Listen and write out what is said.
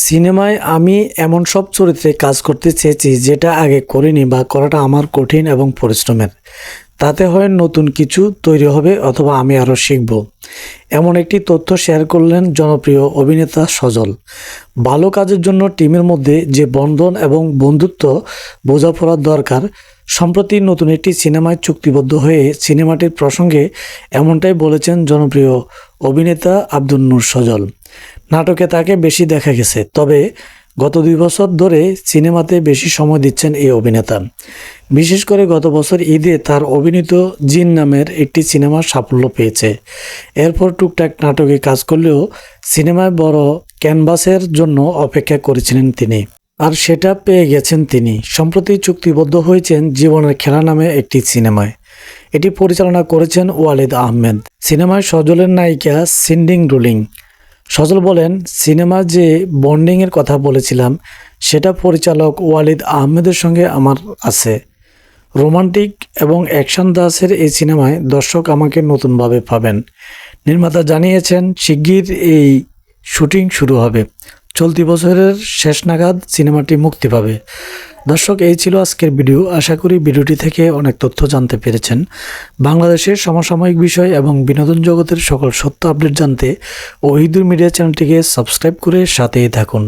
সিনেমায় আমি এমন সব চরিত্রে কাজ করতে চেয়েছি যেটা আগে করিনি বা করাটা আমার কঠিন এবং পরিশ্রমের। তাতে হয় নতুন কিছু তৈরি হবে অথবা আমি আরও শিখব। এমন একটি তথ্য শেয়ার করলেন জনপ্রিয় অভিনেতা সজল। ভালো কাজের জন্য টিমের মধ্যে যে বন্ধন এবং বন্ধুত্ব বোঝাপড়ার দরকার, সম্প্রতি নতুন একটি সিনেমায় চুক্তিবদ্ধ হয়ে সিনেমাটির প্রসঙ্গে এমনটাই বলেছেন জনপ্রিয় অভিনেতা আব্দুন নূর সজল। নাটকে তাকে বেশি দেখা গেছে, তবে গত 2 বছর ধরে সিনেমাতে বেশি সময় দিচ্ছেন এই অভিনেতা। বিশেষ করে গত বছর ঈদে তার অভিনীত জিন নামের একটি সিনেমা সাফল্য পেয়েছে। এরপর টুকটাক নাটকে কাজ করলেও সিনেমায় বড় ক্যানভাসের জন্য অপেক্ষা করেছিলেন তিনি, আর সেটা পেয়ে গেছেন তিনি। সম্প্রতি চুক্তিবদ্ধ হয়েছেন জীবনের খেলা নামে একটি সিনেমায়। এটি পরিচালনা করেছেন ওয়ালিদ আহমেদ। সিনেমায় সজলের নায়িকা সিন্ডিং রুলিং। সজল বলেন, সিনেমার যে বন্ডিংয়ের কথা বলেছিলাম সেটা পরিচালক ওয়ালিদ আহমেদের সঙ্গে আমার আছে। রোমান্টিক এবং অ্যাকশন দাসের এই সিনেমায় দর্শক আমাকে নতুনভাবে পাবেন। নির্মাতা জানিয়েছেন শিগগির এই শুটিং শুরু হবে। চলতি বছরের শেষ নাগাদ সিনেমাটি মুক্তি পাবে। দর্শক, এই ছিল আজকের ভিডিও। আশা করি ভিডিওটি থেকে অনেক তথ্য জানতে পেরেছেন। বাংলাদেশের সমসাময়িক বিষয় এবং বিনোদন জগতের সকল সত্য আপডেট জানতে ওহিদুর মিডিয়া চ্যানেলটিকে সাবস্ক্রাইব করে সাথেই থাকুন।